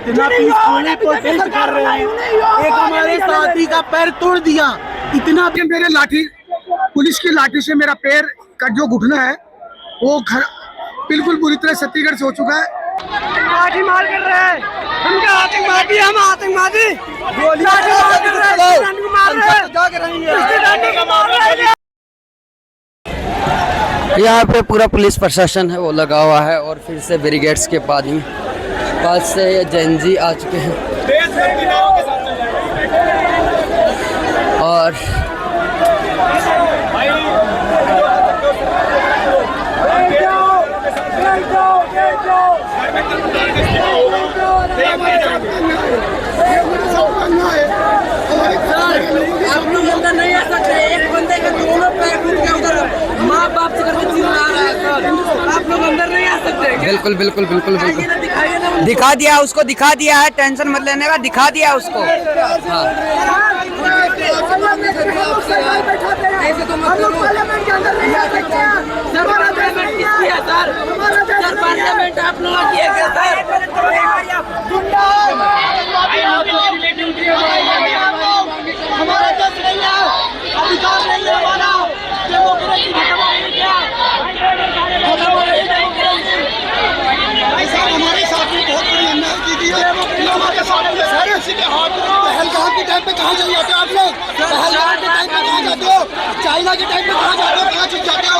इतना peacefully protest कर रहे हैं, एक हमारे साथी का पैर तोड़ दिया। इतना मेरे लाठी, पुलिस की लाठी से मेरा पैर का जो घुटना है वो बिल्कुल बुरी तरह क्षतिग्रस्त हो चुका है। लाठी मार कर रहे हैं, हम क्या आतंकवादी, हम आतंकवादी यहाँ पे पूरा पुलिस प्रशासन है वो लगा हुआ है और फिर से बैरिकेड्स के पास से ये जेनजी आ चुके हैं और आप लोग अंदर नहीं आ सकते। एक बंदे के दोनों पैर टूट के उधर माँ बाप से करके चिल्ला रहा है सर, आप लोग अंदर नहीं आ सकते। बिल्कुल बिल्कुल बिल्कुल बिल्कुल दिखा दिया उसको, दिखा दिया है, टेंशन मत लेने का, दिखा दिया उसको। हाँ पार्लियामेंट आप लोग हमारा देश नहीं है, अधिकार नहीं है हमारा, डेमोक्रेसी खत्म हो गई क्या? हमारे साथ में बहुत बड़ी अन्याय की गई है। हमारे साथ में सारे सीधे हाथ पहलगाम के टाइम पे कहाँ चले जाते हो आप लोग? पहलगाम के टाइम पे कहाँ जाते हो? चाइना के टाइम पे कहाँ जाते हो? कहाँ चले जाते हो?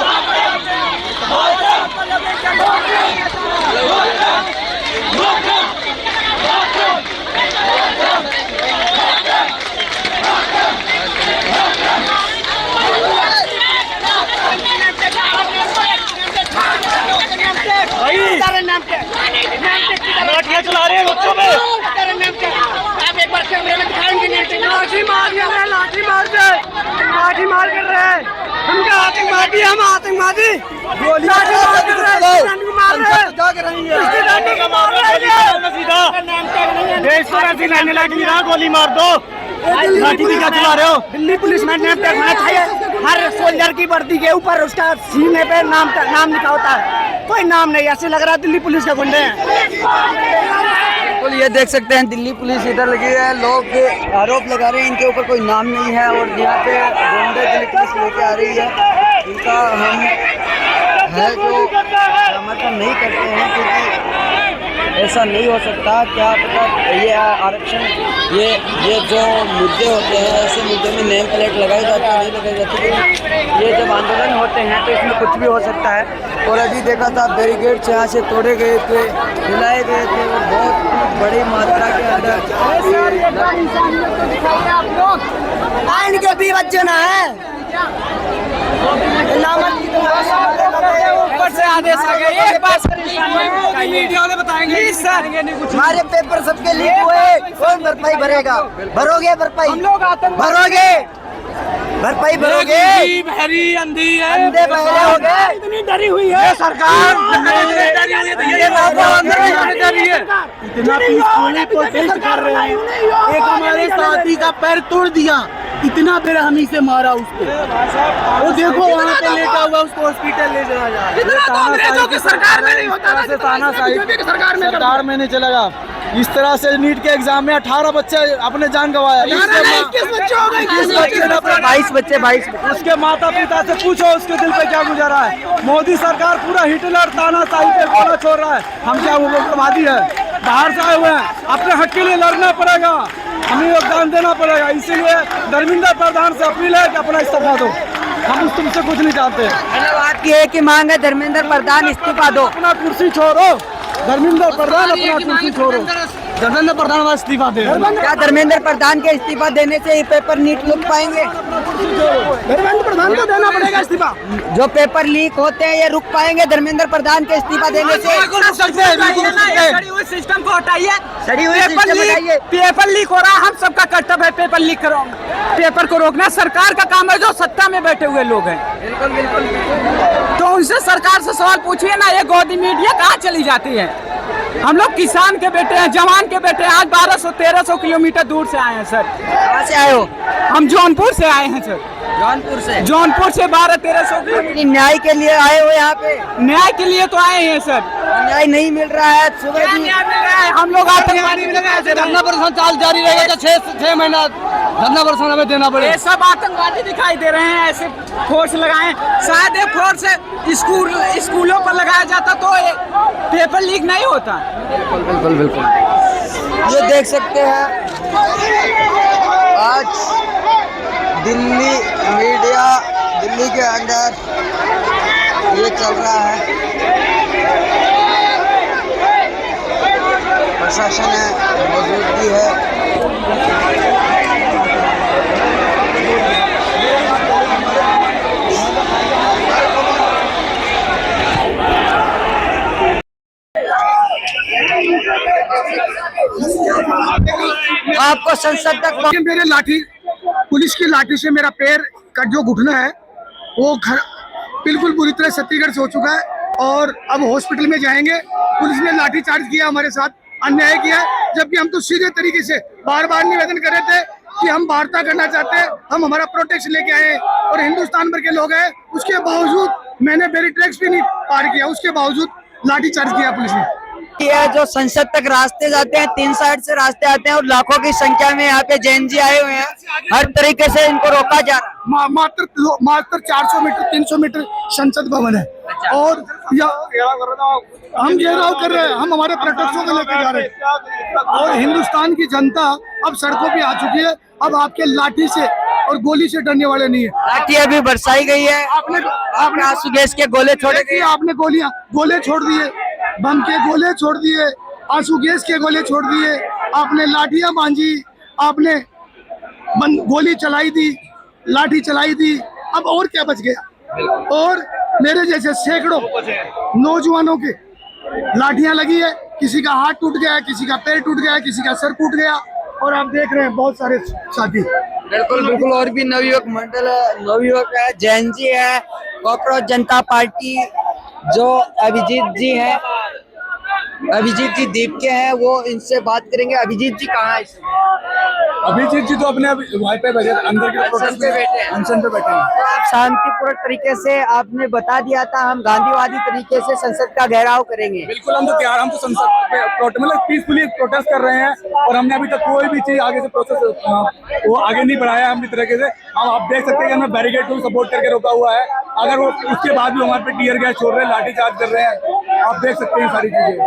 लाठियाँ चला रहे हैं बच्चों पे, आप एक बार कैमरे में दिखाएंगे? लाठी मार कर रहे हैं, लाठी मार कर रहे हैं, हम क्या आतंकवादी, हम आतंकवादी गोली मार दो। लाठी भी क्या चला रहे हो? दिल्ली पुलिस में नेम टैग होना चाहिए हर सोल्जर की वर्दी के ऊपर, उसका सीने पे नाम लिखा होता है, कोई नाम नहीं। ऐसे लग रहा है दिल्ली पुलिस के गुंडे हैं। बिल्कुल ये देख सकते हैं दिल्ली पुलिस इधर लगी है, लोग आरोप लगा रहे हैं इनके ऊपर कोई नाम नहीं है और यहाँ पे गुंडे दिल्ली पुलिस लेके आ रही है, इनका हम है जो समर्थन नहीं करते हैं क्योंकि ऐसा नहीं हो सकता। क्या पता ये आरक्षण ये जो मुद्दे होते हैं ऐसे मुद्दे में नेम प्लेट लगाई जाती है नहीं लगाई जाती, ये जब आंदोलन होते हैं तो इसमें कुछ भी हो सकता है। और अभी देखा था बैरिकेड्स यहाँ से तोड़े गए थे, हिलाए गए थे और बहुत बड़ी मात्रा के अंदर आइन के भी बच्चे ना है, ऊपर से आदेश आ गए, एक बार मीडिया वाले बताएंगे सर, हमारे पेपर सबके लीक हुए, कौन भरपाई भरेगा? भरोगे भरपाई? हम लोग भरोगे भरपाई भरोगे? बहरी अंधी है, अंधे बहरे हो गए, इतनी डरी हुई है सरकार, इतना पीसफुली प्रोटेस्ट कर रहे हैं, एक हमारे साथी का पैर तोड़ दिया, इतना बेरहमी से मारा उसको। वो देखो वहाँ पे लेटा हुआ, उसको हॉस्पिटल ले जाया जा रहा है। सरकार में नहीं होता, सरकार में नहीं चलेगा। इस तरह से नीट के एग्जाम में 18 बच्चे अपने जान गंवाया, 22 बच्चे। उसके माता पिता से पूछो उसके दिल पे क्या गुजरा है। मोदी सरकार पूरा हिटलर तानाशाही पे गोला छोड़ रहा है। हम क्या उग्रवादी है? बाहर से आए हुए हैं, अपने हक के लिए लड़ना पड़ेगा, हमें योगदान देना पड़ेगा। इसीलिए धर्मेंद्र प्रधान से अपील है कि अपना इस्तीफा दो, हम तुमसे कुछ नहीं चाहते। मतलब आपकी एक ही मांग है धर्मेंद्र प्रधान इस्तीफा दो, अपना कुर्सी छोड़ो, धर्मेंद्र प्रधान अपना कुर्सी छोड़ो, धर्मेंद्र प्रधान का इस्तीफा दे। क्या धर्मेंद्र प्रधान के इस्तीफा देने से ये पेपर लीक रुक पाएंगे? धर्मेंद्र प्रधान को देना पड़ेगा इस्तीफा। जो पेपर लीक होते हैं ये रुक पाएंगे धर्मेंद्र प्रधान के इस्तीफा देने से? सिस्टम को हटाइए, सड़ी हुई सिस्टम हटाइए। पेपर लीक हो रहा है, हम सबका कर्तव्य है पेपर लीक करो, पेपर को रोकना सरकार का काम है, जो सत्ता में बैठे हुए लोग हैं। बिल्कुल बिल्कुल तो उनसे सरकार से सवाल पूछिए ना, ये गोदी मीडिया कहाँ चली जाती है? हम लोग किसान के बेटे हैं, जवान के बेटे हैं। आज 1200-1300 किलोमीटर दूर से आए हैं सर। कहाँ से आए हो? हम जौनपुर से आए हैं सर। जौनपुर से 1200-1300 किलोमीटर न्याय के लिए आए हो यहाँ पे? न्याय के लिए तो आए हैं सर। न्याय नहीं मिल रहा है। सुबह भी न्याय मिल रहा है? हम लोग आतंकवादी भी लगे ऐसे धरना प्रदर्शन चाल जारी रहेगा, 6 महीना धरना प्रदर्शन हमें देना पड़ेगा। ये सब आतंकवादी दिखाई दे रहे हैं, ऐसे फोर्स लगाए, शायद ये फोर्स स्कूलों पर लगाया जाता तो ये पेपर लीक नहीं होता। बिल्कुल बिल्कुल बिल्कुल। ये देख सकते हैं आज दिल्ली मीडिया, दिल्ली के अंदर ये चल रहा है, प्रशासन है, मौजूदगी है। आपको संसद तक मेरे लाठी, पुलिस की लाठी से मेरा पैर का जो घुटना है वो बिल्कुल पूरी तरह क्षतिग्रस्त हो चुका है और अब हॉस्पिटल में जाएंगे। पुलिस ने लाठी चार्ज किया, हमारे साथ अन्याय किया है, जबकि हम तो सीधे तरीके से बार बार निवेदन कर रहे थे कि हम वार्ता करना चाहते हैं, हम हमारा प्रोटेक्शन लेके आए और हिंदुस्तान भर के लोग हैं। उसके बावजूद मैंने बैरिकेड्स भी नहीं पार किया, उसके बावजूद लाठी चार्ज किया पुलिस ने। है जो संसद तक रास्ते जाते हैं, 3 साइड से रास्ते आते हैं और लाखों की संख्या में यहाँ पे जैन जी आए हुए हैं, हर तरीके से इनको रोका जा रहा है। मात्र 400 मीटर 300 मीटर संसद भवन है और हम घेराव कर रहे हैं, हम हमारे प्रोटेक्शन को लेकर जा रहे हैं और हिंदुस्तान की जनता अब सड़कों पे आ चुकी है। अब आपके लाठी से और गोली से डरने वाले नहीं है। लाठी अभी बरसाई गई है, आपने आंसू गैस के गोले छोड़े गए, आपने गोले छोड़ दिए, बम के गोले छोड़ दिए, आंसू गैस के गोले छोड़ दिए, आपने लाठियां बांधी, आपने गोली चलाई दी, लाठी चलाई दी, अब और क्या बच गया? और मेरे जैसे सैकड़ों नौजवानों के लाठियां लगी है, किसी का हाथ टूट गया, किसी का पैर टूट गया, किसी का सर टूट गया और आप देख रहे हैं बहुत सारे साथी। बिल्कुल बिल्कुल। और भी नवयुवक मंडल है, नवयुवक है, जैन जी है, कॉकरोच जनता पार्टी जो अभिजीत जी है, अभिजीत जी दीप के हैं, वो इनसे बात करेंगे। अभिजीत जी कहाँ है? अभिजीत जी तो अपने वहाँ पे बैठे, अंदर के प्रोटेस्ट पे बैठे हैं, अनशन पे बैठे हैं। तो आप शांतिपूर्ण तरीके से, आपने बता दिया था हम गांधीवादी तरीके से संसद का घेराव करेंगे। बिल्कुल, हम तो तैयार, हम तो संसद पे मतलब पीसफुली प्रोटेस्ट कर रहे हैं और हमने अभी तक कोई भी चीज आगे से प्रोसेस वो आगे नहीं बढ़ाया है। हम इस तरीके से आप देख सकते हैं कि हमने बैरिकेड को सपोर्ट करके रोका हुआ है, अगर वो उसके बाद भी हमारे पे टीयर गैस छोड़ रहे हैं, लाठी चार्ज कर रहे हैं, आप देख सकते हैं सारी चीजें।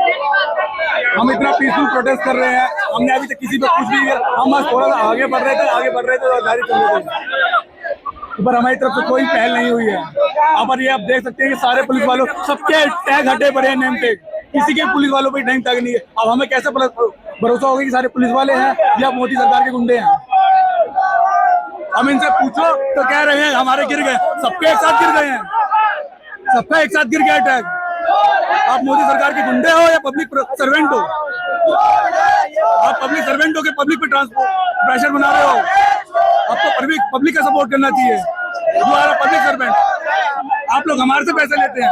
हम इतना पीसफुल प्रोटेस्ट कर रहे हैं, हमने अभी तक किसी पे कुछ भी, हम बस थोड़ा सा आगे बढ़ रहे थे और जारी चल रहे थे, पर हमारी तरफ से कोई पहल नहीं हुई है। अब ये आप देख सकते हैं कि सारे पुलिस वालों सबके टैग हटे पड़े हैं, नेम टैग, किसी के पुलिस वालों पे नेम टैग नहीं है। अब हमें कैसे भरोसा होगा कि सारे पुलिस वाले हैं या मोदी सरकार के गुंडे हैं? हम इनसे पूछो तो कह रहे हैं हमारे गिर गए, सबके एक साथ गिर गए हैं, सबका एक साथ गिर गया टैग। आप मोदी सरकार के गुंडे हो या पब्लिक सर्वेंट हो? आप पब्लिक सर्वेंट हो के पब्लिक पे प्रेशर बना रहे हो? आपको पब्लिक का सपोर्ट करना चाहिए। यू आर पब्लिक सर्वेंट, आप लोग हमारे से पैसे लेते हैं।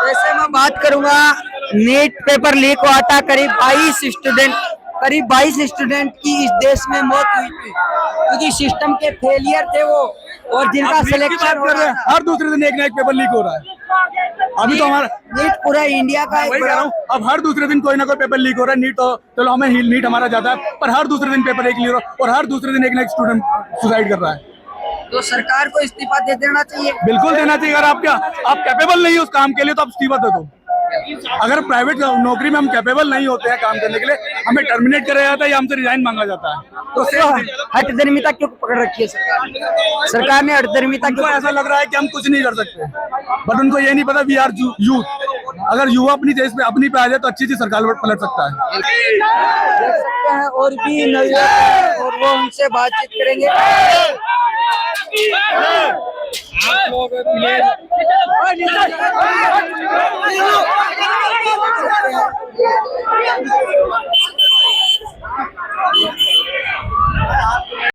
जैसे मैं बात करूंगा, नीट पेपर लीक हुआ था, करीब 22 स्टूडेंट की इस देश में मौत हुई थी क्योंकि सिस्टम के फेलियर थे वो, और जिनका सिलेक्शन हो रहा है। हर दूसरे दिन एक ना एक पेपर लीक हो रहा है। अभी तो हमारा नीट पूरा इंडिया का वही कह रहा हूँ, अब हर दूसरे दिन कोई ना कोई पेपर लीक हो रहा है। नीट तो चलो हमें नीट हमारा जाता है, पर हर दूसरे दिन पेपर लीक हो रहा है और हर दूसरे दिन एक ना एक स्टूडेंट सुसाइड कर रहा है। तो सरकार को इस्तीफा दे देना चाहिए। बिल्कुल देना चाहिए। अगर आप कैपेबल नहीं हो उस काम के लिए तो आप इस्तीफा दे दो। अगर प्राइवेट नौकरी में हम कैपेबल नहीं होते हैं काम करने के लिए, हमें टर्मिनेट किया जाता है या हमसे रिजाइन मांगा जाता है। तो हठधर्मिता क्यों पकड़ रखी है सरकार ने? हठधर्मिता क्यों? ऐसा लग रहा है कि हम कुछ नहीं कर सकते, बट उनको ये नहीं पता वी आर यूथ। अगर युवा अपनी देश पे अपनी पे आ जाए तो अच्छी सरकार पलट सकता है। देख सकते हैं और भी नवयुवक, और वो उनसे बातचीत करेंगे।